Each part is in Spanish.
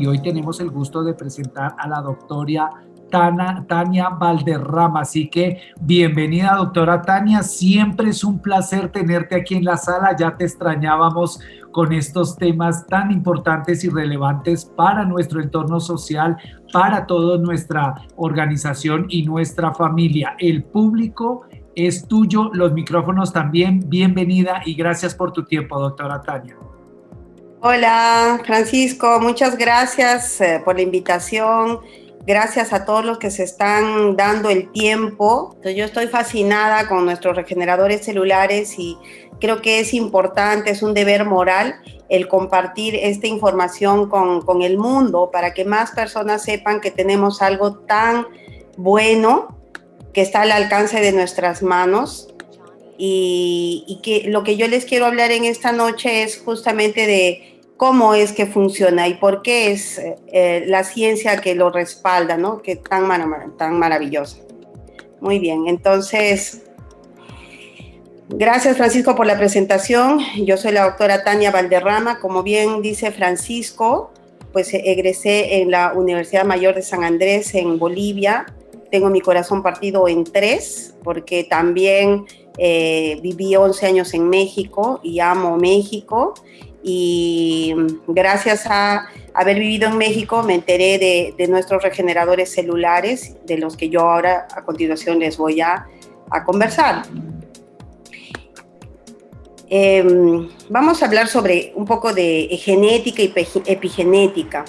y hoy tenemos el gusto de presentar a la doctora Tania Valderrama. Así que bienvenida, doctora Tania. Siempre es un placer tenerte aquí en la sala. Ya te extrañábamos con estos temas tan importantes y relevantes para nuestro entorno social, para toda nuestra organización y nuestra familia. El público es tuyo, los micrófonos también. Bienvenida y gracias por tu tiempo, doctora Tania. Hola, Francisco. Muchas gracias por la invitación. Gracias a todos los que se están dando el tiempo. Yo estoy fascinada con nuestros regeneradores celulares y creo que es importante, es un deber moral el compartir esta información con el mundo para que más personas sepan que tenemos algo tan bueno que está al alcance de nuestras manos y que lo que yo les quiero hablar en esta noche es justamente de cómo es que funciona y por qué es la ciencia que lo respalda, ¿no? Que tan maravillosa. Muy bien, entonces, gracias Francisco por la presentación. Yo soy la doctora Tania Valderrama. Como bien dice Francisco, pues egresé en la Universidad Mayor de San Andrés en Bolivia. Tengo mi corazón partido en tres porque también viví 11 años en México y amo México. Y gracias a haber vivido en México me enteré de nuestros regeneradores celulares, de los que yo ahora a continuación les voy a conversar. Vamos a hablar sobre un poco de genética y epigenética.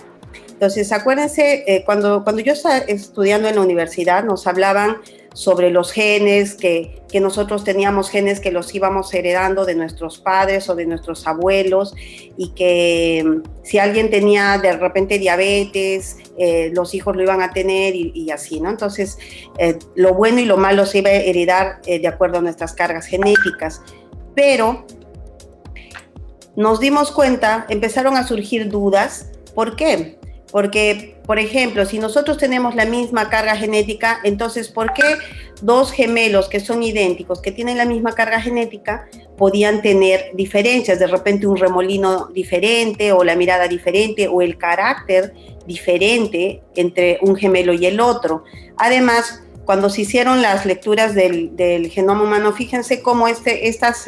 Entonces, acuérdense, cuando yo estaba estudiando en la universidad nos hablaban sobre los genes, que nosotros teníamos genes que los íbamos heredando de nuestros padres o de nuestros abuelos y que si alguien tenía de repente diabetes, los hijos lo iban a tener y así, ¿no? Entonces, lo bueno y lo malo se iba a heredar de acuerdo a nuestras cargas genéticas. Pero nos dimos cuenta, empezaron a surgir dudas. ¿Por qué? Porque, por ejemplo, si nosotros tenemos la misma carga genética, entonces, ¿por qué dos gemelos que son idénticos, que tienen la misma carga genética, podían tener diferencias? De repente un remolino diferente, o la mirada diferente, o el carácter diferente entre un gemelo y el otro. Además, cuando se hicieron las lecturas del genoma humano, fíjense cómo estas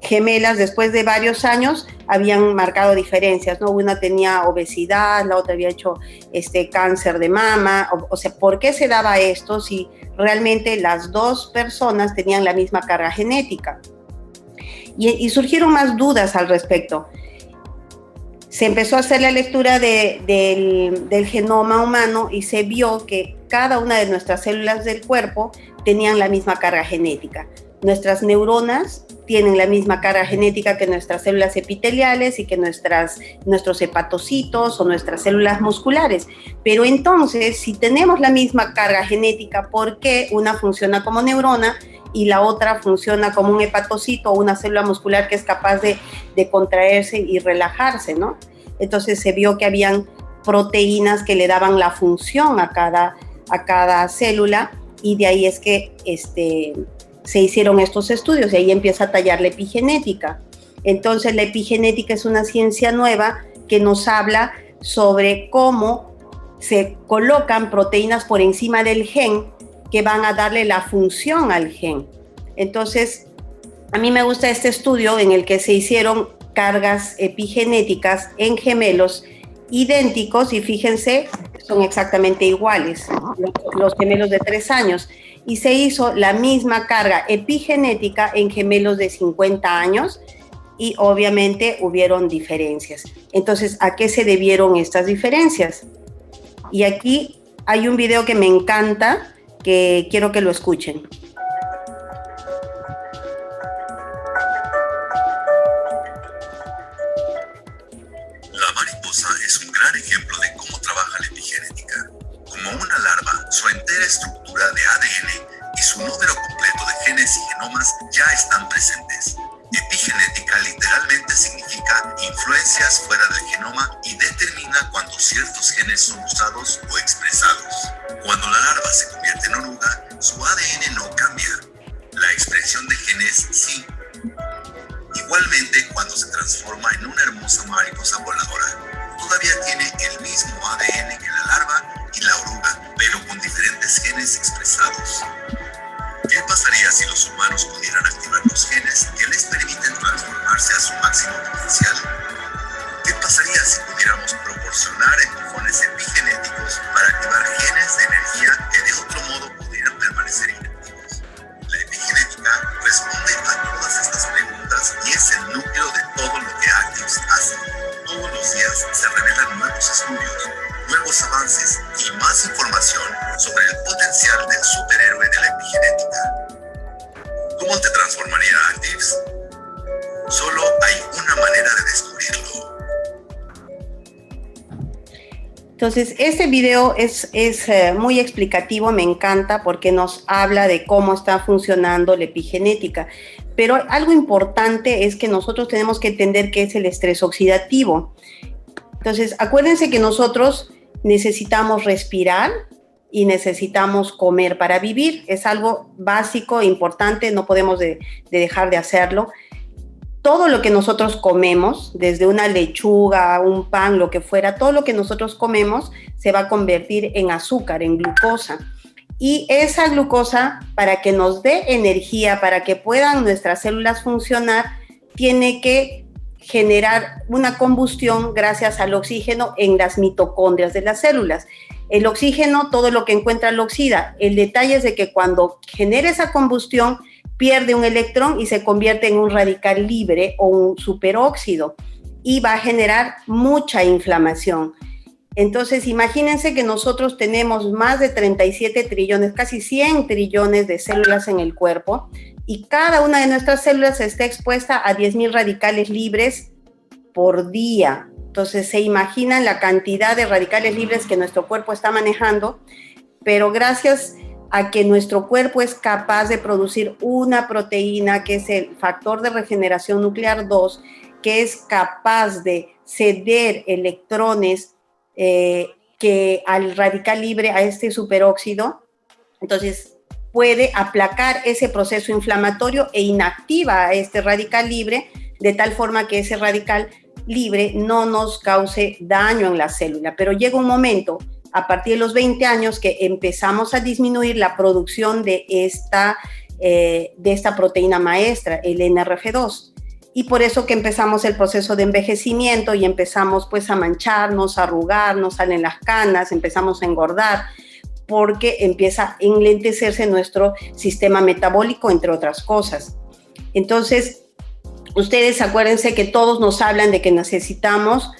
gemelas, después de varios años, habían marcado diferencias, ¿no? Una tenía obesidad, la otra había hecho cáncer de mama. O sea, ¿por qué se daba esto si realmente las dos personas tenían la misma carga genética? Y surgieron más dudas al respecto. Se empezó a hacer la lectura del genoma humano y se vio que cada una de nuestras células del cuerpo tenían la misma carga genética. Nuestras neuronas tienen la misma carga genética que nuestras células epiteliales y que nuestros hepatocitos o nuestras células musculares. Pero entonces, si tenemos la misma carga genética, ¿por qué una funciona como neurona y la otra funciona como un hepatocito o una célula muscular que es capaz de contraerse y relajarse, ¿no? Entonces se vio que habían proteínas que le daban la función a cada célula y de ahí es que se hicieron estos estudios y ahí empieza a tallar la epigenética. Entonces la epigenética es una ciencia nueva que nos habla sobre cómo se colocan proteínas por encima del gen que van a darle la función al gen. Entonces, a mí me gusta este estudio en el que se hicieron cargas epigenéticas en gemelos idénticos y fíjense, son exactamente iguales, los gemelos de 3 años. Y se hizo la misma carga epigenética en gemelos de 50 años y obviamente hubieron diferencias. Entonces, ¿a qué se debieron estas diferencias? Y aquí hay un video que me encanta, que quiero que lo escuchen. La mariposa es un gran ejemplo de cómo trabaja la epigenética. Como una larva, su entera estructura de ADN y su número completo de genes y genomas ya están presentes. Epigenética literalmente significa influencias fuera del genoma y determina cuando ciertos genes son usados o expresados. Cuando la larva se convierte en oruga, su ADN no cambia. La expresión de genes sí. Igualmente cuando se transforma en una hermosa mariposa voladora. todavía tiene el mismo ADN que la larva y la oruga, pero con diferentes genes expresados. ¿Qué pasaría si los humanos pudieran activar los genes que les permiten transformarse a su máximo potencial? ¿Qué pasaría si pudiéramos proporcionar empujones epigenéticos para activar genes de energía que de otro modo pudieran permanecer inactivos? La epigenética responde a todas estas preguntas y es el núcleo de todo lo que Actives hace. Todos los días se revelan nuevos estudios, nuevos avances y más información sobre el potencial del superhéroe de la epigenética. ¿Cómo te transformaría Actives? Solo hay una manera de descubrirlo. Entonces, este video es muy explicativo, me encanta porque nos habla de cómo está funcionando la epigenética. Pero algo importante es que nosotros tenemos que entender qué es el estrés oxidativo. Entonces, acuérdense que nosotros necesitamos respirar y necesitamos comer para vivir. Es algo básico, importante, no podemos dejar de hacerlo. Todo lo que nosotros comemos, desde una lechuga, un pan, lo que fuera, todo lo que nosotros comemos se va a convertir en azúcar, en glucosa. Y esa glucosa, para que nos dé energía, para que puedan nuestras células funcionar, tiene que generar una combustión gracias al oxígeno en las mitocondrias de las células. El oxígeno, todo lo que encuentra lo oxida. El detalle es de que cuando genera esa combustión, pierde un electrón y se convierte en un radical libre o un superóxido y va a generar mucha inflamación. Entonces, imagínense que nosotros tenemos más de 37 trillones, casi 100 trillones de células en el cuerpo y cada una de nuestras células está expuesta a 10,000 radicales libres por día. Entonces, se imaginan la cantidad de radicales libres que nuestro cuerpo está manejando, pero gracias a que nuestro cuerpo es capaz de producir una proteína que es el factor de regeneración nuclear 2, que es capaz de ceder electrones que al radical libre, a este superóxido, entonces puede aplacar ese proceso inflamatorio e inactiva a este radical libre de tal forma que ese radical libre no nos cause daño en la célula. Pero llega un momento a partir de los 20 años que empezamos a disminuir la producción de esta proteína maestra, el NRF2. Y por eso que empezamos el proceso de envejecimiento y empezamos pues a mancharnos, a arrugarnos, salen las canas, empezamos a engordar, porque empieza a enlentecerse nuestro sistema metabólico, entre otras cosas. Entonces, ustedes acuérdense que todos nos hablan de que necesitamos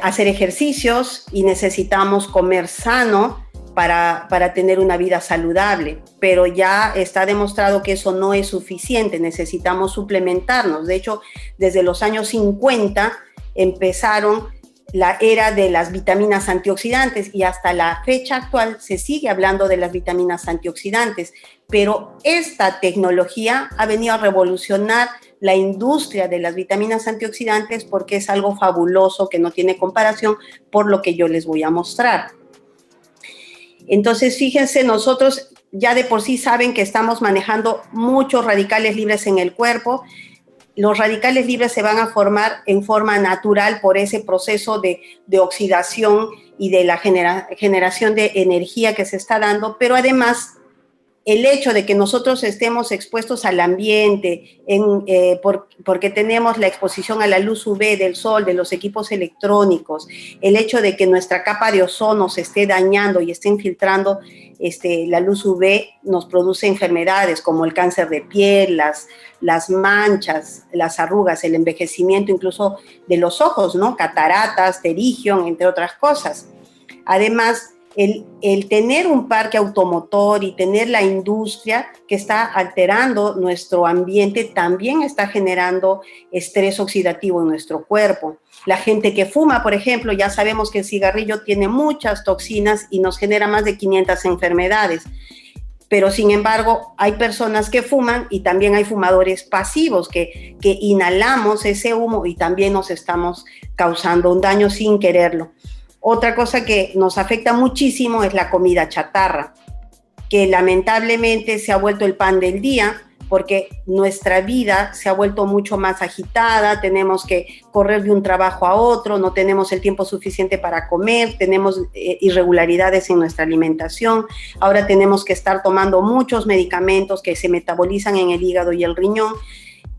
hacer ejercicios y necesitamos comer sano para tener una vida saludable, pero ya está demostrado que eso no es suficiente, necesitamos suplementarnos. De hecho, desde los años 50 empezaron la era de las vitaminas antioxidantes y hasta la fecha actual se sigue hablando de las vitaminas antioxidantes, pero esta tecnología ha venido a revolucionar la industria de las vitaminas antioxidantes porque es algo fabuloso que no tiene comparación por lo que yo les voy a mostrar. Entonces, fíjense, nosotros ya de por sí saben que estamos manejando muchos radicales libres en el cuerpo. Los radicales libres se van a formar en forma natural por ese proceso de oxidación y de la generación de energía que se está dando, pero además el hecho de que nosotros estemos expuestos al ambiente, porque tenemos la exposición a la luz UV del sol, de los equipos electrónicos, el hecho de que nuestra capa de ozono se esté dañando y esté infiltrando la luz UV, nos produce enfermedades como el cáncer de piel, las manchas, las arrugas, el envejecimiento incluso de los ojos, ¿no? Cataratas, pterigión, entre otras cosas. Además, el tener un parque automotor y tener la industria que está alterando nuestro ambiente también está generando estrés oxidativo en nuestro cuerpo. La gente que fuma, por ejemplo, ya sabemos que el cigarrillo tiene muchas toxinas y nos genera más de 500 enfermedades. Pero sin embargo, hay personas que fuman y también hay fumadores pasivos que inhalamos ese humo y también nos estamos causando un daño sin quererlo. Otra cosa que nos afecta muchísimo es la comida chatarra, que lamentablemente se ha vuelto el pan del día, porque nuestra vida se ha vuelto mucho más agitada, tenemos que correr de un trabajo a otro, no tenemos el tiempo suficiente para comer, tenemos irregularidades en nuestra alimentación, ahora tenemos que estar tomando muchos medicamentos que se metabolizan en el hígado y el riñón,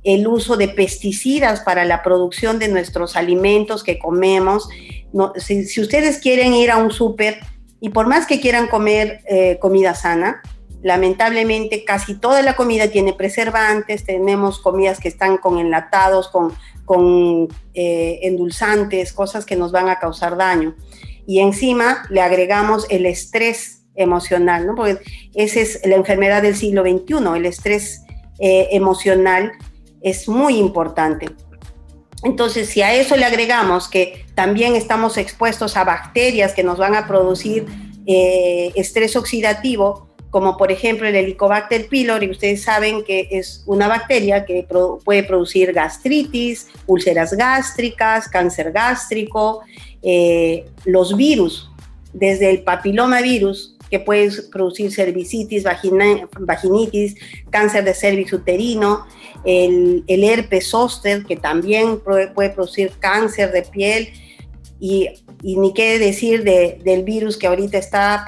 el uso de pesticidas para la producción de nuestros alimentos que comemos. No, si ustedes quieren ir a un súper y por más que quieran comer comida sana, lamentablemente casi toda la comida tiene preservantes, tenemos comidas que están con enlatados, con endulzantes, cosas que nos van a causar daño. Y encima le agregamos el estrés emocional, ¿no? Porque esa es la enfermedad del siglo XXI, el estrés emocional es muy importante. Entonces, si a eso le agregamos que también estamos expuestos a bacterias que nos van a producir estrés oxidativo, como por ejemplo el Helicobacter pylori, ustedes saben que es una bacteria que puede producir gastritis, úlceras gástricas, cáncer gástrico, los virus, desde el papilomavirus, que puede producir cervicitis, vaginitis, cáncer de cervix uterino, el herpes zóster, que también puede producir cáncer de piel, y ni qué decir del virus que ahorita está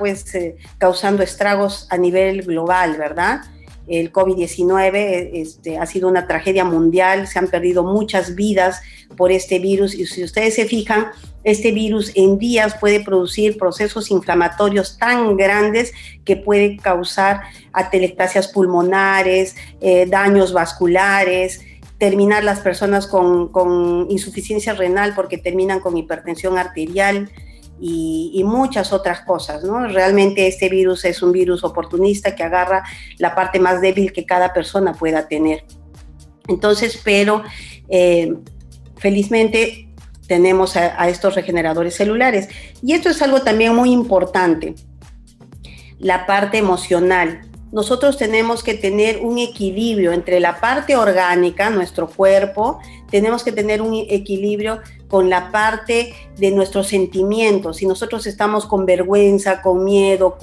causando estragos a nivel global, ¿verdad? El COVID-19 ha sido una tragedia mundial, se han perdido muchas vidas por este virus, y si ustedes se fijan, este virus en días puede producir procesos inflamatorios tan grandes que puede causar atelectasias pulmonares, daños vasculares, terminar las personas con insuficiencia renal porque terminan con hipertensión arterial y muchas otras cosas, ¿no? Realmente este virus es un virus oportunista que agarra la parte más débil que cada persona pueda tener. Entonces, pero felizmente tenemos a estos regeneradores celulares. Y esto es algo también muy importante, la parte emocional. Nosotros tenemos que tener un equilibrio entre la parte orgánica, nuestro cuerpo, tenemos que tener un equilibrio con la parte de nuestros sentimientos. Si nosotros estamos con vergüenza, con miedo,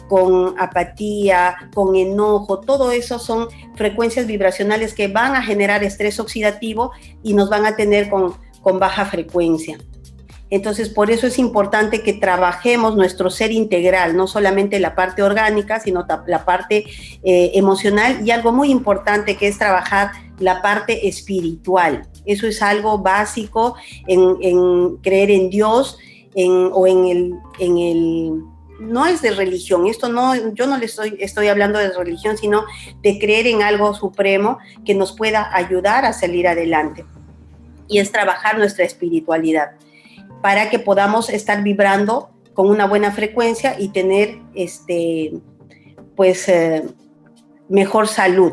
con apatía, con enojo, todo eso son frecuencias vibracionales que van a generar estrés oxidativo y nos van a tener con baja frecuencia. Entonces, por eso es importante que trabajemos nuestro ser integral, no solamente la parte orgánica, sino la parte emocional, y algo muy importante que es trabajar la parte espiritual. Eso es algo básico en creer en Dios, no es de religión, yo no estoy hablando de religión, sino de creer en algo supremo que nos pueda ayudar a salir adelante. Y es trabajar nuestra espiritualidad, para que podamos estar vibrando con una buena frecuencia y tener mejor salud.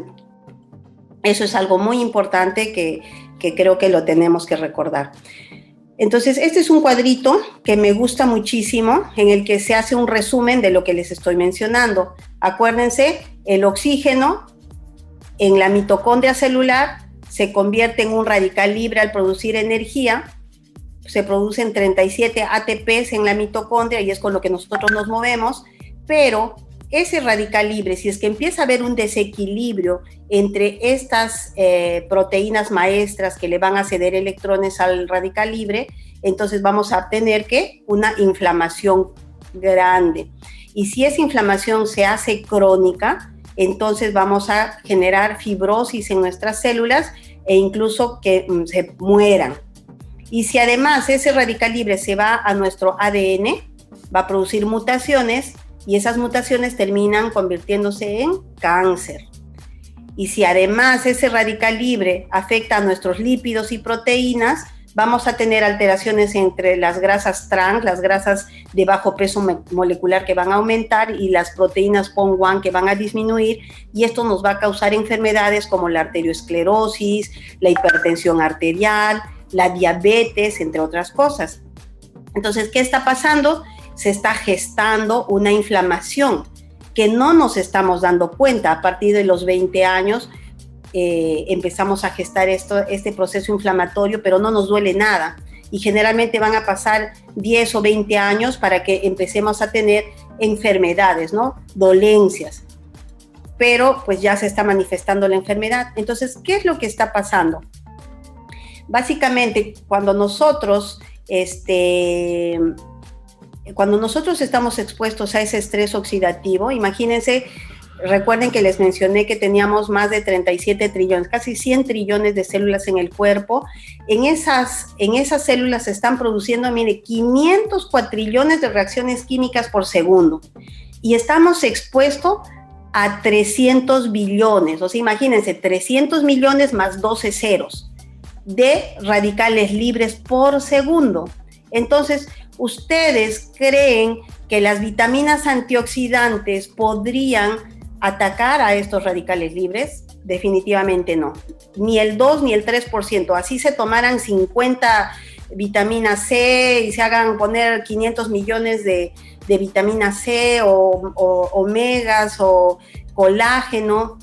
Eso es algo muy importante que creo que lo tenemos que recordar. Entonces, este es un cuadrito que me gusta muchísimo, en el que se hace un resumen de lo que les estoy mencionando. Acuérdense, el oxígeno en la mitocondria celular se convierte en un radical libre al producir energía. Se producen 37 ATPs en la mitocondria y es con lo que nosotros nos movemos, pero ese radical libre, si es que empieza a haber un desequilibrio entre estas proteínas maestras que le van a ceder electrones al radical libre, entonces vamos a tener una inflamación grande. Y si esa inflamación se hace crónica, entonces vamos a generar fibrosis en nuestras células e incluso que se mueran. Y si además ese radical libre se va a nuestro ADN, va a producir mutaciones y esas mutaciones terminan convirtiéndose en cáncer. Y si además ese radical libre afecta a nuestros lípidos y proteínas, vamos a tener alteraciones entre las grasas trans, las grasas de bajo peso molecular que van a aumentar y las proteínas PON1 que van a disminuir, y esto nos va a causar enfermedades como la arteriosclerosis, la hipertensión arterial, la diabetes, entre otras cosas. Entonces, ¿qué está pasando? Se está gestando una inflamación que no nos estamos dando cuenta. A partir de los 20 años empezamos a gestar este proceso inflamatorio, pero no nos duele nada. Y generalmente van a pasar 10 o 20 años para que empecemos a tener enfermedades, ¿no? Dolencias. pero pues ya se está manifestando la enfermedad. Entonces, ¿qué es lo que está pasando? Básicamente, cuando nosotros estamos expuestos a ese estrés oxidativo, imagínense, recuerden que les mencioné que teníamos más de 37 trillones, casi 100 trillones de células en el cuerpo. En esas células se están produciendo, mire, 500 cuatrillones de reacciones químicas por segundo. Y estamos expuestos a 300 billones, o sea, imagínense, 300 millones más 12 ceros de radicales libres por segundo. Entonces, ¿ustedes creen que las vitaminas antioxidantes podrían atacar a estos radicales libres? Definitivamente no. Ni el 2 ni el 3%. Así se tomaran 50 vitamina C y se hagan poner 500 millones de vitamina C o omegas o colágeno,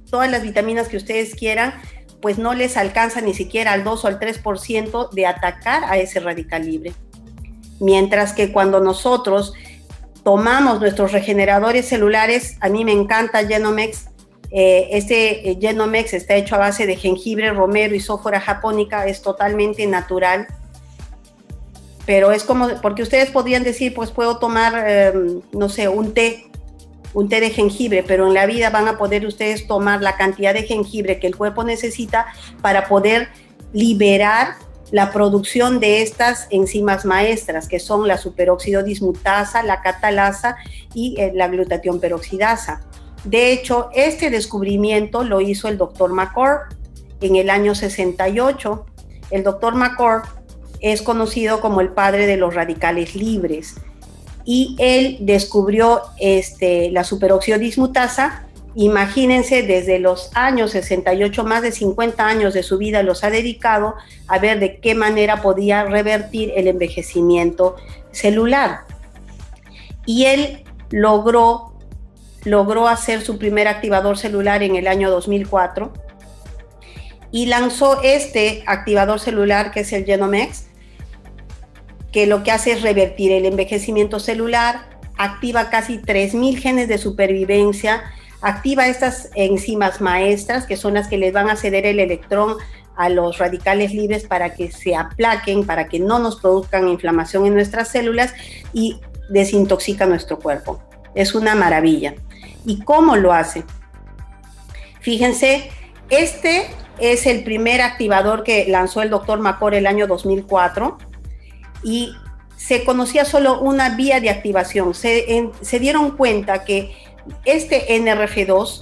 todas las vitaminas que ustedes quieran, pues no les alcanza ni siquiera al 2 o al 3% de atacar a ese radical libre. Mientras que cuando nosotros tomamos nuestros regeneradores celulares, a mí me encanta Genomex. Genomex está hecho a base de jengibre, romero y sófora japónica, es totalmente natural. Pero es como, porque ustedes podrían decir, pues puedo tomar, no sé, un té de jengibre, pero en la vida van a poder ustedes tomar la cantidad de jengibre que el cuerpo necesita para poder liberar la producción de estas enzimas maestras, que son la superóxido dismutasa, la catalasa y la glutatión peroxidasa. De hecho, este descubrimiento lo hizo el doctor McCord en el año 68. El doctor McCord es conocido como el padre de los radicales libres y él descubrió la superóxido dismutasa. Imagínense, desde los años 68, más de 50 años de su vida los ha dedicado a ver de qué manera podía revertir el envejecimiento celular. Y él logró hacer su primer activador celular en el año 2004 y lanzó este activador celular que es el Genomex, que lo que hace es revertir el envejecimiento celular, activa casi 3.000 genes de supervivencia, activa estas enzimas maestras, que son las que les van a ceder el electrón a los radicales libres para que se aplaquen, para que no nos produzcan inflamación en nuestras células y desintoxica nuestro cuerpo. Es una maravilla. ¿Y cómo lo hace? Fíjense, este es el primer activador que lanzó el doctor McCord el año 2004 y se conocía solo una vía de activación. Se dieron cuenta que este NRF2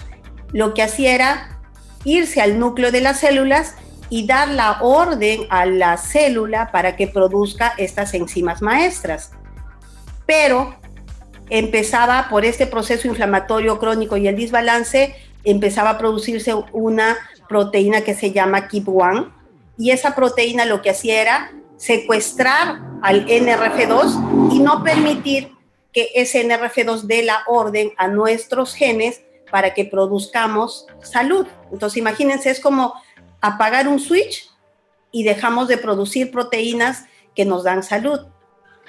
lo que hacía era irse al núcleo de las células y dar la orden a la célula para que produzca estas enzimas maestras. Pero empezaba, por este proceso inflamatorio crónico y el desbalance, empezaba a producirse una proteína que se llama KEAP1, y esa proteína lo que hacía era secuestrar al NRF2 y no permitir que ese NRF2 dé la orden a nuestros genes para que produzcamos salud. Entonces, imagínense, es como apagar un switch y dejamos de producir proteínas que nos dan salud.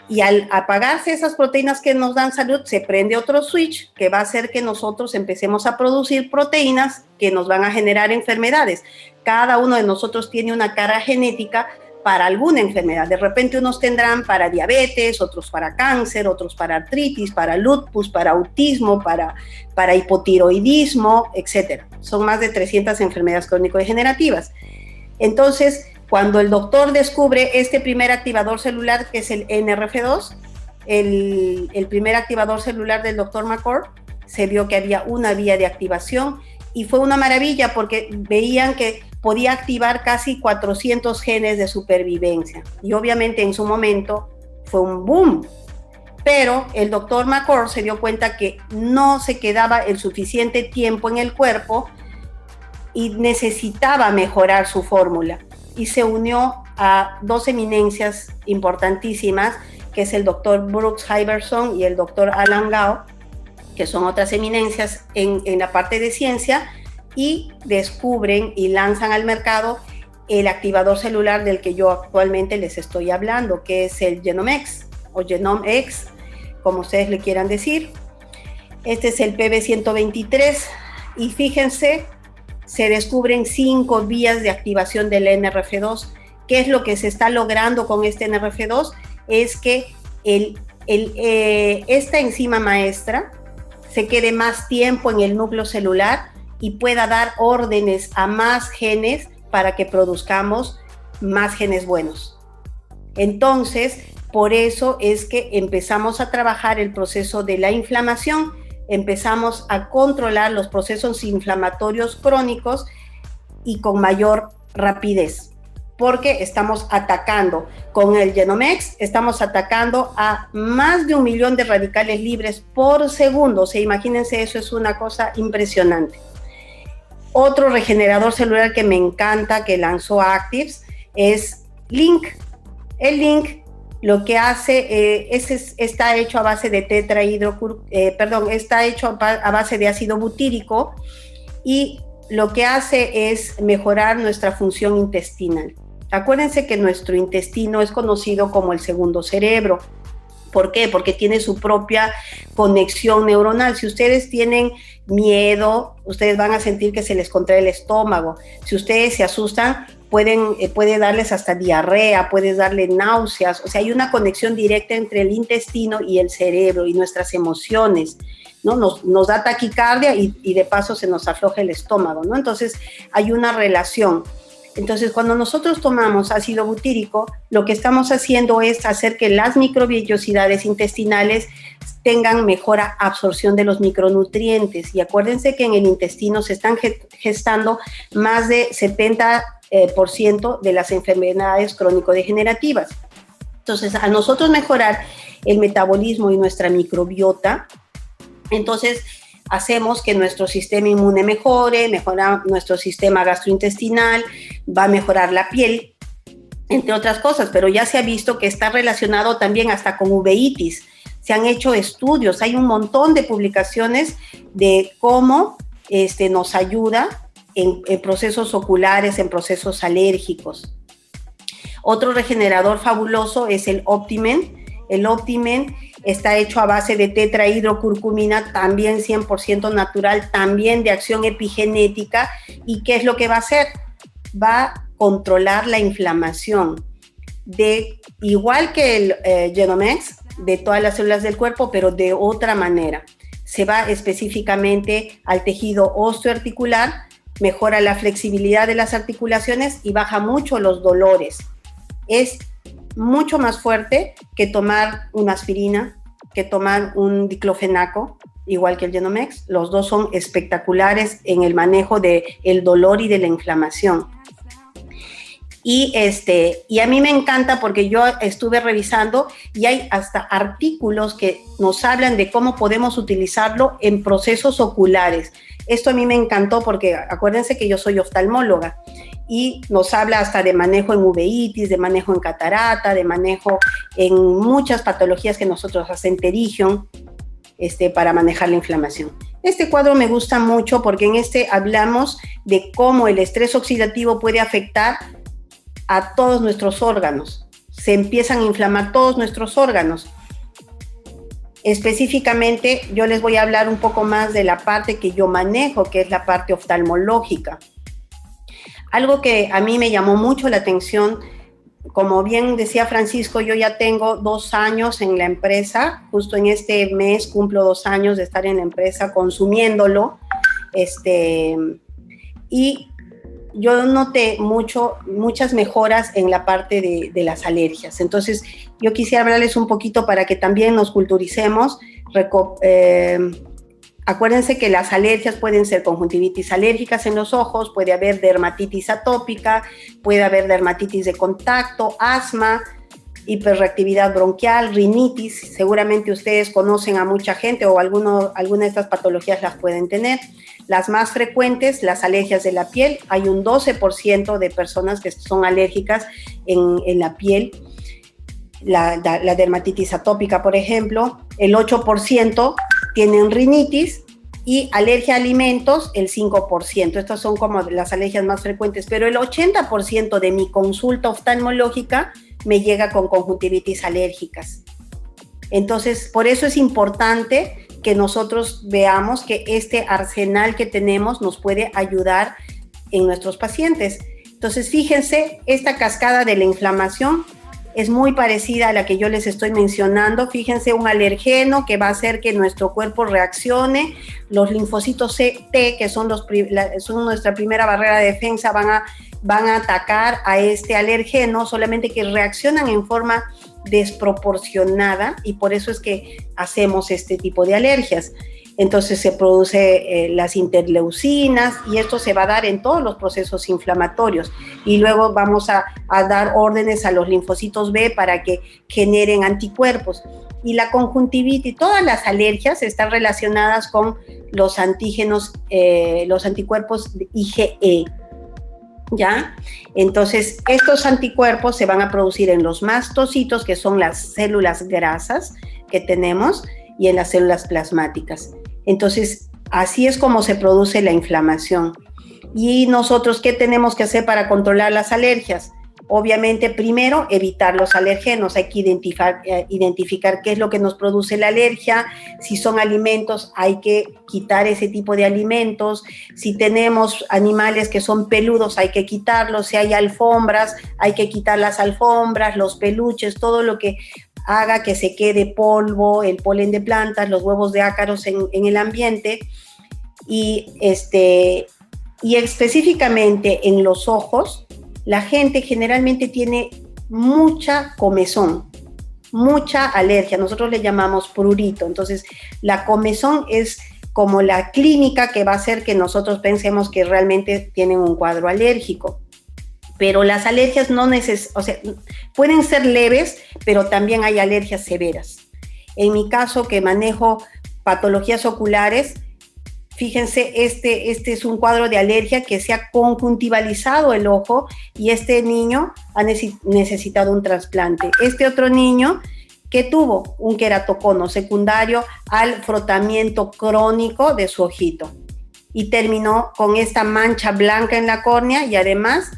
Y al apagarse esas proteínas que nos dan salud, se prende otro switch que va a hacer que nosotros empecemos a producir proteínas que nos van a generar enfermedades. Cada uno de nosotros tiene una carga genética para alguna enfermedad. De repente unos tendrán para diabetes, otros para cáncer, otros para artritis, para lupus, para autismo, para hipotiroidismo, etc. Son más de 300 enfermedades crónico-degenerativas. Entonces, cuando el doctor descubre este primer activador celular, que es el NRF2, el primer activador celular del doctor McCord, se vio que había una vía de activación y fue una maravilla porque veían que podía activar casi 400 genes de supervivencia. Y obviamente en su momento fue un boom. Pero el doctor McCord se dio cuenta que no se quedaba el suficiente tiempo en el cuerpo y necesitaba mejorar su fórmula. Y se unió a dos eminencias importantísimas, que es el doctor Brooks Hyverson y el doctor Alan Gao, que son otras eminencias en la parte de ciencia, y descubren y lanzan al mercado el activador celular del que yo actualmente les estoy hablando, que es el Genomex o Genomex, como ustedes le quieran decir. Este es el PB123, Y fíjense, se descubren 5 vías de activación del NRF2. ¿Qué es lo que se está logrando con este NRF2? Es que esta enzima maestra se quede más tiempo en el núcleo celular y pueda dar órdenes a más genes para que produzcamos más genes buenos. Entonces, por eso es que empezamos a trabajar el proceso de la inflamación, empezamos a controlar los procesos inflamatorios crónicos y con mayor rapidez, porque estamos atacando con el Genomex, estamos atacando a más de 1 millón de radicales libres por segundo. O sea, imagínense, eso es una cosa impresionante. Otro regenerador celular que me encanta, que lanzó Actives, es Link. El Link lo que hace está hecho a base de está hecho a base de ácido butírico, y lo que hace es mejorar nuestra función intestinal. Acuérdense que nuestro intestino es conocido como el segundo cerebro. ¿Por qué? Porque tiene su propia conexión neuronal. Si ustedes tienen miedo, ustedes van a sentir que se les contrae el estómago. Si ustedes se asustan, puede darles hasta diarrea, puede darle náuseas. O sea, hay una conexión directa entre el intestino y el cerebro y nuestras emociones, ¿no? Nos da taquicardia y de paso se nos afloja el estómago, ¿no? Entonces, hay una relación. Entonces, cuando nosotros tomamos ácido butírico, lo que estamos haciendo es hacer que las microvellosidades intestinales tengan mejor absorción de los micronutrientes. Y acuérdense que en el intestino se están gestando más de 70% de las enfermedades crónico-degenerativas. Entonces, a nosotros mejorar el metabolismo y nuestra microbiota, entonces hacemos que nuestro sistema inmune mejora nuestro sistema gastrointestinal, va a mejorar la piel, entre otras cosas, pero ya se ha visto que está relacionado también hasta con uveitis. Se han hecho estudios, hay un montón de publicaciones de cómo nos ayuda en procesos oculares, en procesos alérgicos. Otro regenerador fabuloso es el Optimen. El Optimen está hecho a base de tetrahidrocurcumina, también 100% natural, también de acción epigenética. ¿Y qué es lo que va a hacer? Va a controlar la inflamación, igual que el Genomex, de todas las células del cuerpo, pero de otra manera. Se va específicamente al tejido osteoarticular, mejora la flexibilidad de las articulaciones y baja mucho los dolores. Es mucho más fuerte que tomar una aspirina, que tomar un diclofenaco, igual que el Genomex. Los dos son espectaculares en el manejo del dolor y de la inflamación. Y a mí me encanta porque yo estuve revisando y hay hasta artículos que nos hablan de cómo podemos utilizarlo en procesos oculares. Esto a mí me encantó porque acuérdense que yo soy oftalmóloga y nos habla hasta de manejo en uveitis, de manejo en catarata, de manejo en muchas patologías que nosotros hacen pterigion, para manejar la inflamación. Este cuadro me gusta mucho porque en hablamos de cómo el estrés oxidativo puede afectar a todos nuestros órganos. Se empiezan a inflamar todos nuestros órganos. Específicamente, yo les voy a hablar un poco más de la parte que yo manejo, que es la parte oftalmológica. Algo que a mí me llamó mucho la atención, como bien decía Francisco, yo ya tengo 2 años en la empresa, justo en este mes cumplo 2 años de estar en la empresa consumiéndolo, y yo noté muchas mejoras en la parte de las alergias. Entonces, yo quisiera hablarles un poquito para que también nos culturicemos. Acuérdense que las alergias pueden ser conjuntivitis alérgicas en los ojos, puede haber dermatitis atópica, puede haber dermatitis de contacto, asma, hiperreactividad bronquial, rinitis. Seguramente ustedes conocen a mucha gente o alguna de estas patologías las pueden tener. Las más frecuentes, las alergias de la piel. Hay un 12% de personas que son alérgicas en la piel. La dermatitis atópica, por ejemplo. El 8% tienen rinitis y alergia a alimentos, el 5%. Estas son como las alergias más frecuentes, pero el 80% de mi consulta oftalmológica me llega con conjuntivitis alérgicas. Entonces, por eso es importante que nosotros veamos que este arsenal que tenemos nos puede ayudar en nuestros pacientes. Entonces, fíjense, esta cascada de la inflamación es muy parecida a la que yo les estoy mencionando. Fíjense, un alergeno que va a hacer que nuestro cuerpo reaccione. Los linfocitos T, que son nuestra primera barrera de defensa, van a atacar a este alergeno, solamente que reaccionan en forma desproporcionada y por eso es que hacemos este tipo de alergias. Entonces se produce las interleucinas y esto se va a dar en todos los procesos inflamatorios y luego vamos a dar órdenes a los linfocitos B para que generen anticuerpos. Y la conjuntivitis, todas las alergias están relacionadas con los antígenos, los anticuerpos IgE, ¿ya? Entonces estos anticuerpos se van a producir en los mastocitos, que son las células grasas que tenemos, y en las células plasmáticas. Entonces, así es como se produce la inflamación. Y nosotros, ¿qué tenemos que hacer para controlar las alergias? Obviamente, primero, evitar los alergenos. Hay que identificar qué es lo que nos produce la alergia. Si son alimentos, hay que quitar ese tipo de alimentos. Si tenemos animales que son peludos, hay que quitarlos. Si hay alfombras, hay que quitar las alfombras, los peluches, todo lo que haga que se quede polvo, el polen de plantas, los huevos de ácaros en el ambiente. Y específicamente en los ojos, la gente generalmente tiene mucha comezón, mucha alergia. Nosotros le llamamos prurito. Entonces, la comezón es como la clínica que va a hacer que nosotros pensemos que realmente tienen un cuadro alérgico. Pero las alergias pueden ser leves, pero también hay alergias severas. En mi caso, que manejo patologías oculares, fíjense, este es un cuadro de alergia que se ha conjuntivalizado el ojo y este niño ha necesitado un trasplante. Este otro niño que tuvo un queratocono secundario al frotamiento crónico de su ojito y terminó con esta mancha blanca en la córnea y además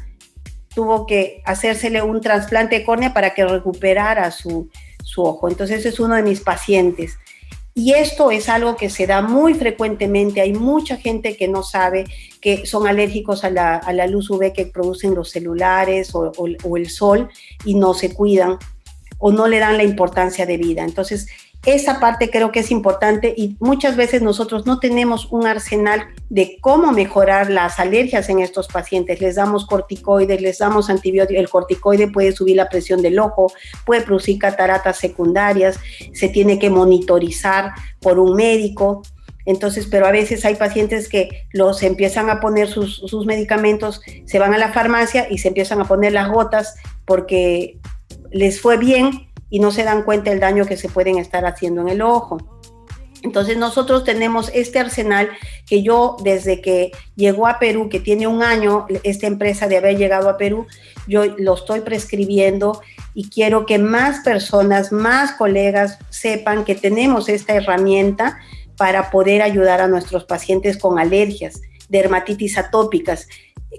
tuvo que hacérsele un trasplante de córnea para que recuperara su ojo. Entonces, ese es uno de mis pacientes. Y esto es algo que se da muy frecuentemente. Hay mucha gente que no sabe que son alérgicos a la luz UV que producen los celulares o el sol y no se cuidan o no le dan la importancia de vida. Entonces, esa parte creo que es importante y muchas veces nosotros no tenemos un arsenal de cómo mejorar las alergias en estos pacientes. Les damos corticoides, les damos antibióticos. El corticoide puede subir la presión del ojo, puede producir cataratas secundarias, se tiene que monitorizar por un médico. Entonces, pero a veces hay pacientes que los empiezan a poner sus medicamentos, se van a la farmacia y se empiezan a poner las gotas porque les fue bien y no se dan cuenta del daño que se pueden estar haciendo en el ojo. Entonces nosotros tenemos este arsenal que yo desde que llegó a Perú, que tiene un año esta empresa de haber llegado a Perú, yo lo estoy prescribiendo y quiero que más personas, más colegas sepan que tenemos esta herramienta para poder ayudar a nuestros pacientes con alergias, dermatitis atópicas,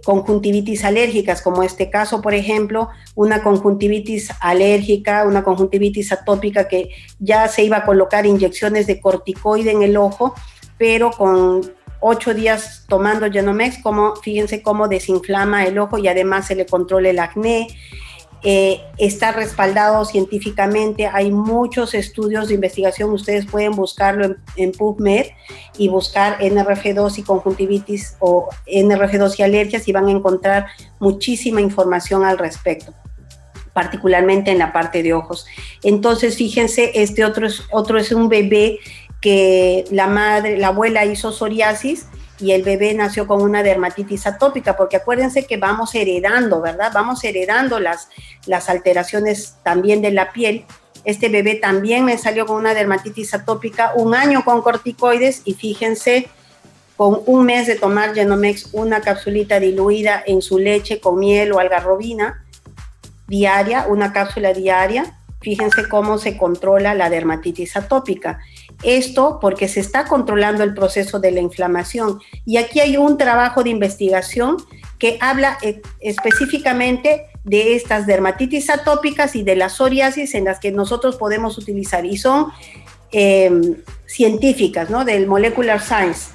conjuntivitis alérgicas, como este caso, por ejemplo, una conjuntivitis alérgica, una conjuntivitis atópica que ya se iba a colocar inyecciones de corticoide en el ojo, pero con 8 días tomando Genomex, fíjense cómo desinflama el ojo y además se le controla el acné. Está respaldado científicamente, hay muchos estudios de investigación, ustedes pueden buscarlo en PubMed y buscar NRF2 y conjuntivitis o NRF2 y alergias y van a encontrar muchísima información al respecto, particularmente en la parte de ojos. Entonces, fíjense, este otro es un bebé que la abuela hizo psoriasis y el bebé nació con una dermatitis atópica, porque acuérdense que vamos heredando, ¿verdad? Vamos heredando las alteraciones también de la piel. Este bebé también me salió con una dermatitis atópica, 1 año con corticoides y fíjense, con 1 mes de tomar Genomex, una capsulita diluida en su leche con miel o algarrobina diaria, una cápsula diaria. Fíjense cómo se controla la dermatitis atópica. Esto porque se está controlando el proceso de la inflamación. Y aquí hay un trabajo de investigación que habla específicamente de estas dermatitis atópicas y de la psoriasis en las que nosotros podemos utilizar. Y son científicas, ¿no? Del molecular science.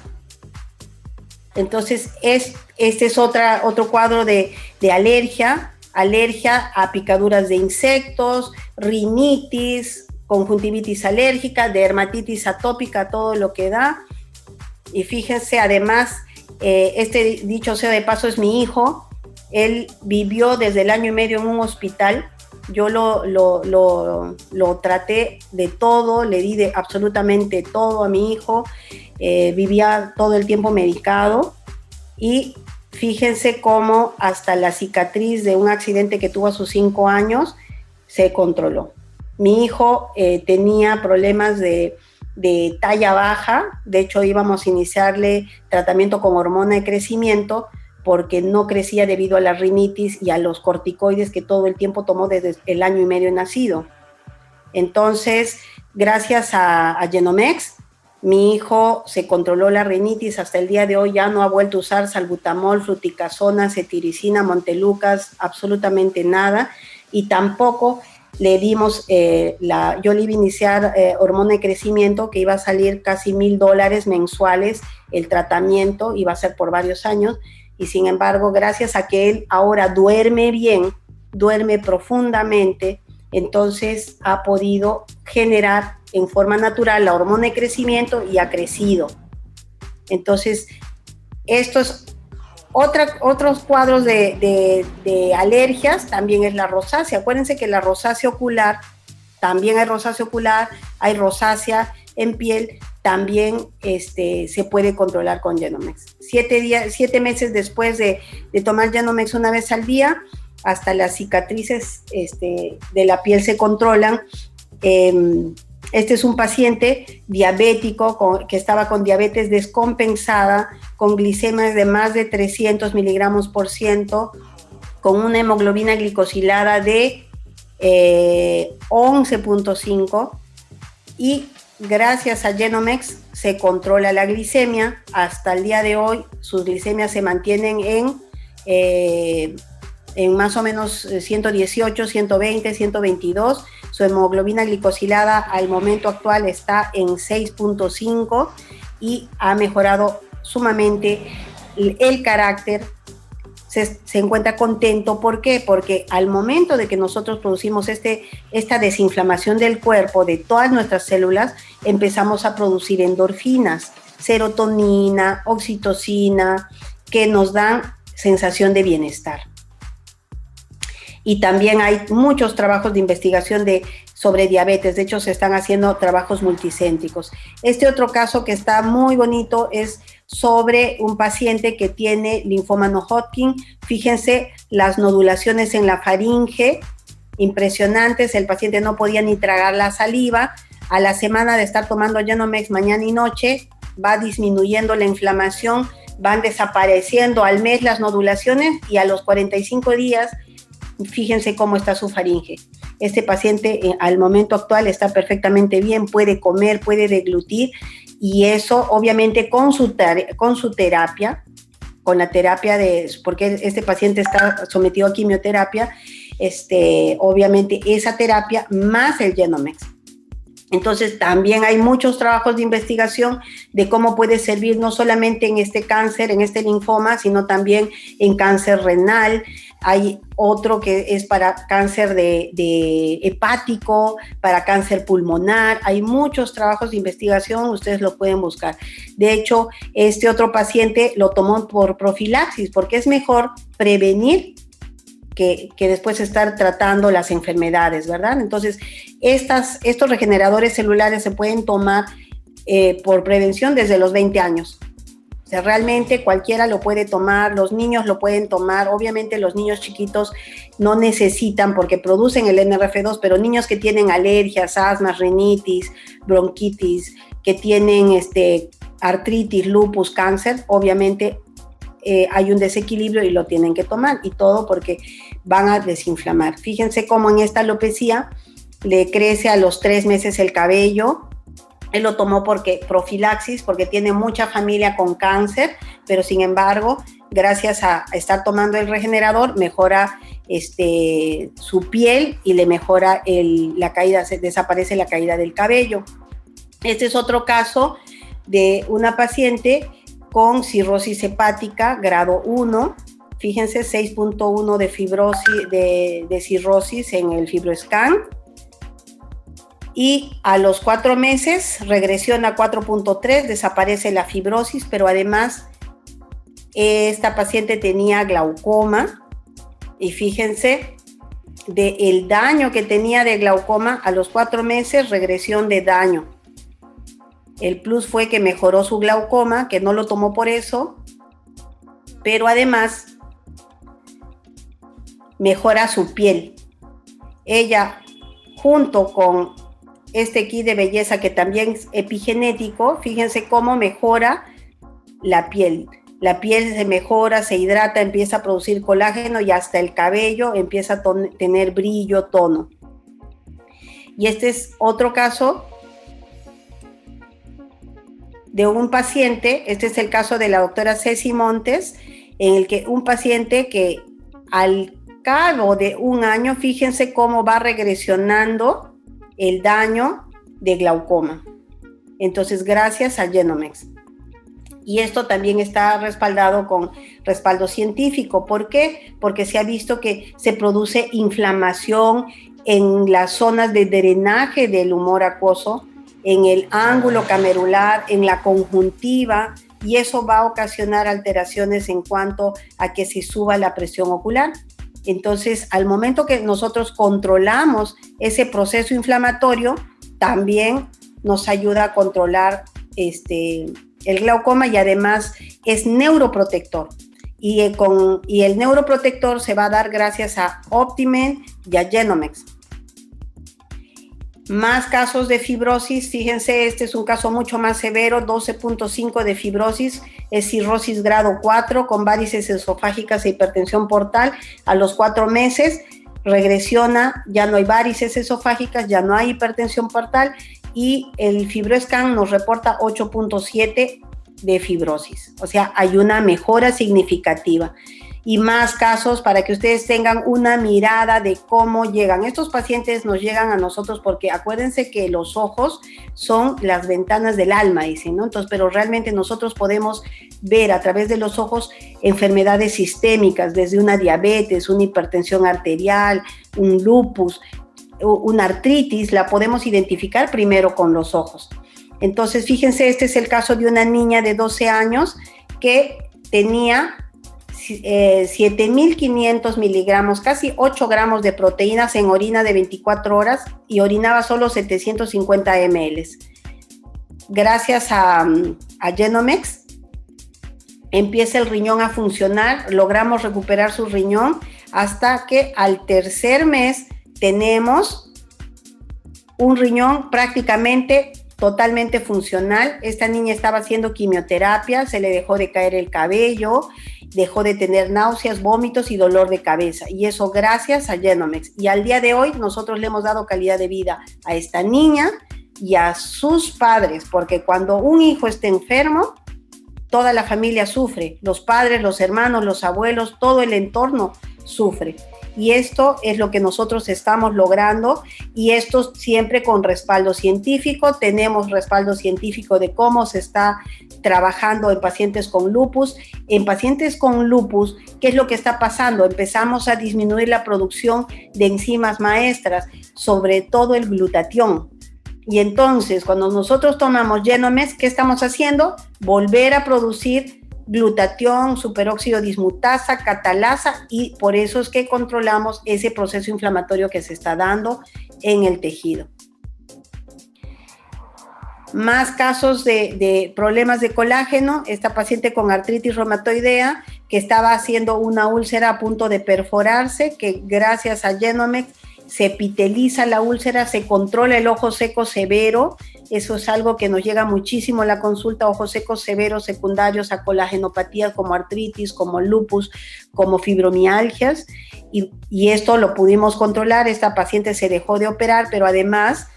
Entonces, este es otro cuadro de alergia a picaduras de insectos, rinitis, conjuntivitis alérgica, dermatitis atópica, todo lo que da. Y fíjense, además, dicho sea de paso, es mi hijo. Él vivió desde el 1.5 años en un hospital. Yo lo traté de todo, le di de absolutamente todo a mi hijo. Vivía todo el tiempo medicado. Y fíjense cómo hasta la cicatriz de un accidente que tuvo a sus 5 años se controló. Mi hijo tenía problemas de talla baja. De hecho, íbamos a iniciarle tratamiento con hormona de crecimiento porque no crecía debido a la rinitis y a los corticoides que todo el tiempo tomó desde el 1.5 años de nacido. Entonces, gracias a Genomex, mi hijo se controló la rinitis. Hasta el día de hoy ya no ha vuelto a usar salbutamol, fluticasona, cetiricina, montelukast, absolutamente nada. Y tampoco le dimos, yo le iba a iniciar hormona de crecimiento, que iba a salir casi $1,000 mensuales el tratamiento, iba a ser por varios años. Y sin embargo, gracias a que él ahora duerme bien, duerme profundamente, entonces ha podido generar en forma natural la hormona de crecimiento y ha crecido. Entonces, estos otros cuadros de alergias también es la rosácea. Acuérdense que la rosácea ocular, también hay rosácea ocular, hay rosácea en piel, también se puede controlar con Genomex. 7 meses después de tomar Genomex una vez al día, hasta las cicatrices de la piel se controlan. Este es un paciente diabético que estaba con diabetes descompensada, con glicemias de más de 300 miligramos por ciento, con una hemoglobina glicosilada de 11.5, y gracias a Genomex se controla la glicemia. Hasta el día de hoy sus glicemias se mantienen en más o menos 118, 120, 122. Su hemoglobina glicosilada al momento actual está en 6.5 y ha mejorado sumamente el carácter. Se encuentra contento. ¿Por qué? Porque al momento de que nosotros producimos esta desinflamación del cuerpo, de todas nuestras células, empezamos a producir endorfinas, serotonina, oxitocina, que nos dan sensación de bienestar. Y también hay muchos trabajos de investigación sobre diabetes. De hecho, se están haciendo trabajos multicéntricos. Este otro caso que está muy bonito es sobre un paciente que tiene linfoma no Hodgkin. Fíjense las nodulaciones en la faringe, impresionantes. El paciente no podía ni tragar la saliva. A la semana de estar tomando Genomex mañana y noche, va disminuyendo la inflamación, van desapareciendo al mes las nodulaciones, y a los 45 días, fíjense cómo está su faringe. Este paciente al momento actual está perfectamente bien, puede comer, puede deglutir, y eso obviamente con su terapia, con la terapia porque este paciente está sometido a quimioterapia, obviamente esa terapia más el Genomex. Entonces también hay muchos trabajos de investigación de cómo puede servir no solamente en este cáncer, en este linfoma, sino también en cáncer renal. Hay otro que es para cáncer de hepático, para cáncer pulmonar. Hay muchos trabajos de investigación, ustedes lo pueden buscar. De hecho, este otro paciente lo tomó por profilaxis, porque es mejor prevenir que después estar tratando las enfermedades, ¿verdad? Entonces, estos regeneradores celulares se pueden tomar por prevención desde los 20 años. O sea, realmente cualquiera lo puede tomar, los niños lo pueden tomar. Obviamente los niños chiquitos no necesitan porque producen el NRF2, pero niños que tienen alergias, asma, rinitis, bronquitis, que tienen artritis, lupus, cáncer, obviamente hay un desequilibrio y lo tienen que tomar, y todo porque van a desinflamar. Fíjense cómo en esta alopecia le crece a los 3 meses el cabello. Él lo tomó porque profilaxis, porque tiene mucha familia con cáncer, pero sin embargo, gracias a estar tomando el regenerador, mejora su piel y le mejora la caída, desaparece la caída del cabello. Este es otro caso de una paciente con cirrosis hepática grado 1. Fíjense, 6.1 de fibrosis, de cirrosis en el FibroScan. Y a los 4 meses regresión a 4.3, desaparece la fibrosis, pero además esta paciente tenía glaucoma. Y fíjense, del daño que tenía de glaucoma, a los 4 meses regresión de daño. El plus fue que mejoró su glaucoma, que no lo tomó por eso, pero además mejora su piel. Ella, junto con este kit de belleza que también es epigenético, fíjense cómo mejora la piel. La piel se mejora, se hidrata, empieza a producir colágeno y hasta el cabello empieza a tener brillo, tono. Y este es otro caso de un paciente, este es el caso de la doctora Ceci Montes, en el que un paciente que al cabo de un año, fíjense cómo va regresionando el daño de glaucoma. Entonces, gracias a Genomex. Y esto también está respaldado con respaldo científico. ¿Por qué? Porque se ha visto que se produce inflamación en las zonas de drenaje del humor acuoso, en el ángulo camerular, en la conjuntiva, y eso va a ocasionar alteraciones en cuanto a que se suba la presión ocular. Entonces, al momento que nosotros controlamos ese proceso inflamatorio, también nos ayuda a controlar el glaucoma, y además es neuroprotector. Y el neuroprotector se va a dar gracias a Optimen y a Genomex. Más casos de fibrosis, fíjense, este es un caso mucho más severo, 12.5 de fibrosis, es cirrosis grado 4 con varices esofágicas e hipertensión portal. A los 4 meses regresiona, ya no hay varices esofágicas, ya no hay hipertensión portal, y el FibroScan nos reporta 8.7 de fibrosis, o sea, hay una mejora significativa. Y más casos para que ustedes tengan una mirada de cómo llegan. Estos pacientes nos llegan a nosotros porque acuérdense que los ojos son las ventanas del alma, dicen, ¿no? Entonces, pero realmente nosotros podemos ver a través de los ojos enfermedades sistémicas, desde una diabetes, una hipertensión arterial, un lupus, una artritis, la podemos identificar primero con los ojos. Entonces, fíjense, este es el caso de una niña de 12 años que tenía 7.500 miligramos, casi 8 gramos de proteínas en orina de 24 horas y orinaba solo 750 ml. Gracias a Genomex empieza el riñón a funcionar, logramos recuperar su riñón hasta que al tercer mes tenemos un riñón prácticamente totalmente funcional. Esta niña estaba haciendo quimioterapia, se le dejó de caer el cabello, dejó de tener náuseas, vómitos y dolor de cabeza, y eso gracias a Genomex. Y al día de hoy nosotros le hemos dado calidad de vida a esta niña y a sus padres, porque cuando un hijo está enfermo, toda la familia sufre, los padres, los hermanos, los abuelos, todo el entorno sufre. Y esto es lo que nosotros estamos logrando, y esto siempre con respaldo científico. Tenemos respaldo científico de cómo se está trabajando en pacientes con lupus. En pacientes con lupus, ¿qué es lo que está pasando? Empezamos a disminuir la producción de enzimas maestras, sobre todo el glutatión. Y entonces, cuando nosotros tomamos Genomex, ¿qué estamos haciendo? Volver a producir glutatión, superóxido dismutasa, catalasa, y por eso es que controlamos ese proceso inflamatorio que se está dando en el tejido. Más casos de problemas de colágeno. Esta paciente con artritis reumatoidea que estaba haciendo una úlcera a punto de perforarse, que gracias a Genomex se epiteliza la úlcera, se controla el ojo seco severo. Eso es algo que nos llega muchísimo en la consulta, ojos secos severos secundarios a colagenopatías como artritis, como lupus, como fibromialgias, y esto lo pudimos controlar. Esta paciente se dejó de operar, pero además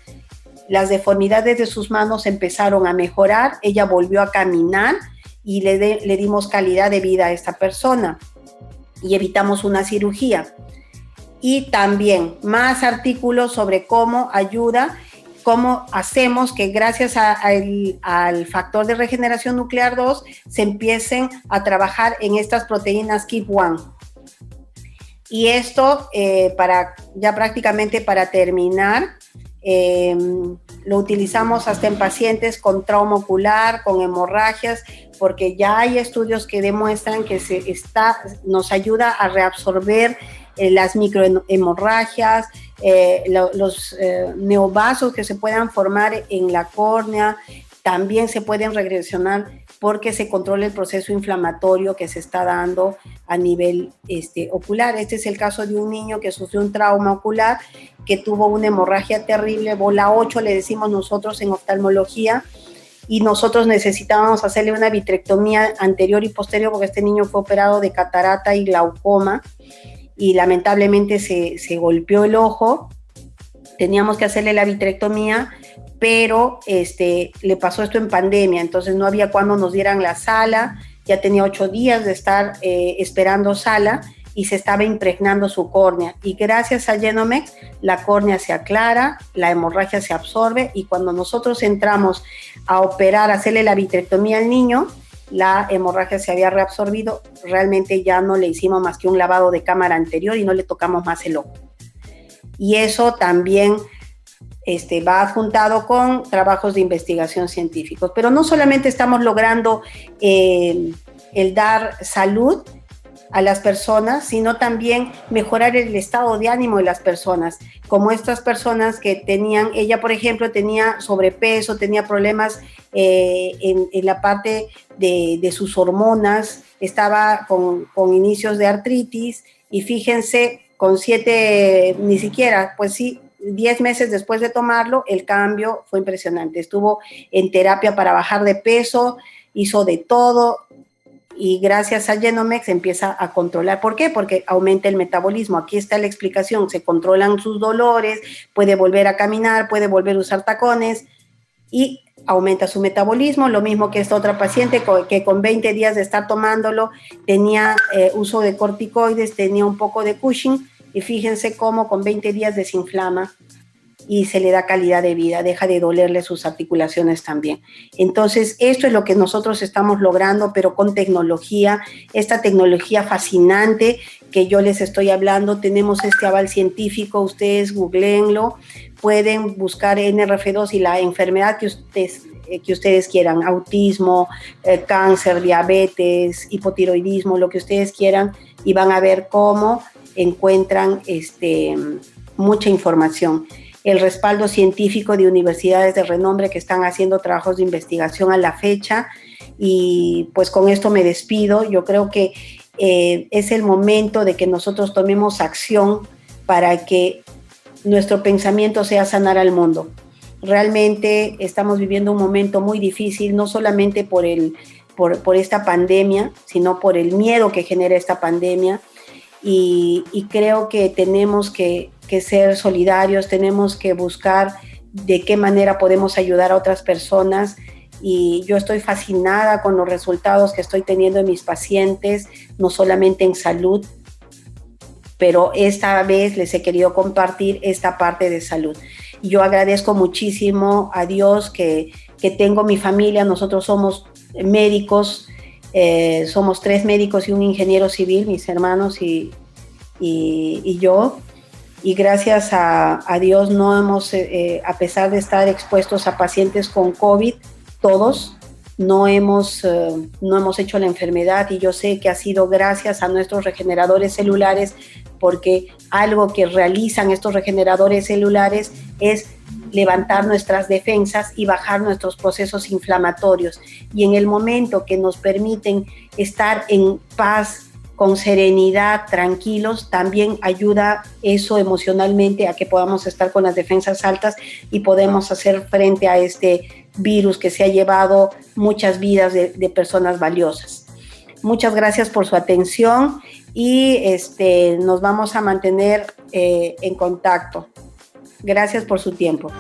las deformidades de sus manos empezaron a mejorar, ella volvió a caminar y le dimos calidad de vida a esta persona y evitamos una cirugía. Y también más artículos sobre cómo ayuda cómo hacemos que gracias al factor de regeneración nuclear 2 se empiecen a trabajar en estas proteínas KEAP1. Y esto, ya prácticamente para terminar, lo utilizamos hasta en pacientes con trauma ocular, con hemorragias, porque ya hay estudios que demuestran que nos ayuda a reabsorber las microhemorragias, los neovasos que se puedan formar en la córnea, también se pueden regresionar porque se controla el proceso inflamatorio que se está dando a nivel ocular. Este es el caso de un niño que sufrió un trauma ocular, que tuvo una hemorragia terrible, bola 8, le decimos nosotros en oftalmología, y nosotros necesitábamos hacerle una vitrectomía anterior y posterior porque este niño fue operado de catarata y glaucoma y lamentablemente se golpeó el ojo. Teníamos que hacerle la vitrectomía, pero le pasó esto en pandemia, entonces no había cuando nos dieran la sala, ya tenía 8 días de estar esperando sala y se estaba impregnando su córnea. Y gracias a Genomex, la córnea se aclara, la hemorragia se absorbe y cuando nosotros entramos a operar, a hacerle la vitrectomía al niño, la hemorragia se había reabsorbido, realmente ya no le hicimos más que un lavado de cámara anterior y no le tocamos más el ojo. Y eso también va adjuntado con trabajos de investigación científicos. Pero no solamente estamos logrando el dar salud a las personas, sino también mejorar el estado de ánimo de las personas, como estas personas que ella por ejemplo tenía sobrepeso, tenía problemas en la parte de sus hormonas, estaba con inicios de artritis y fíjense, con 7, ni siquiera, pues sí, 10 meses después de tomarlo, el cambio fue impresionante. Estuvo en terapia para bajar de peso, hizo de todo y gracias a Genomex empieza a controlar. ¿Por qué? Porque aumenta el metabolismo. Aquí está la explicación. Se controlan sus dolores, puede volver a caminar, puede volver a usar tacones y aumenta su metabolismo. Lo mismo que esta otra paciente que con 20 días de estar tomándolo tenía uso de corticoides, tenía un poco de Cushing. Y fíjense cómo con 20 días desinflama y se le da calidad de vida, deja de dolerle sus articulaciones también. Entonces, esto es lo que nosotros estamos logrando, pero con tecnología, esta tecnología fascinante que yo les estoy hablando. Tenemos este aval científico, ustedes googleenlo, pueden buscar NRF2 y la enfermedad que ustedes quieran, autismo, cáncer, diabetes, hipotiroidismo, lo que ustedes quieran, y van a ver cómo encuentran mucha información. El respaldo científico de universidades de renombre que están haciendo trabajos de investigación a la fecha, y pues con esto me despido. Yo creo que es el momento de que nosotros tomemos acción para que nuestro pensamiento sea sanar al mundo. Realmente estamos viviendo un momento muy difícil, no solamente por esta pandemia, sino por el miedo que genera esta pandemia. Y creo que tenemos que ser solidarios, tenemos que buscar de qué manera podemos ayudar a otras personas. Y yo estoy fascinada con los resultados que estoy teniendo en mis pacientes, no solamente en salud, pero esta vez les he querido compartir esta parte de salud. Y yo agradezco muchísimo a Dios que tengo mi familia. Nosotros somos médicos, somos 3 médicos y un ingeniero civil, mis hermanos y yo, y gracias a Dios no hemos, a pesar de estar expuestos a pacientes con COVID, todos no hemos hecho la enfermedad, y yo sé que ha sido gracias a nuestros regeneradores celulares, porque algo que realizan estos regeneradores celulares es levantar nuestras defensas y bajar nuestros procesos inflamatorios. Y en el momento que nos permiten estar en paz, con serenidad, tranquilos, también ayuda eso emocionalmente a que podamos estar con las defensas altas y podemos hacer frente a este virus que se ha llevado muchas vidas de personas valiosas. Muchas gracias por su atención y nos vamos a mantener en contacto. Gracias por su tiempo.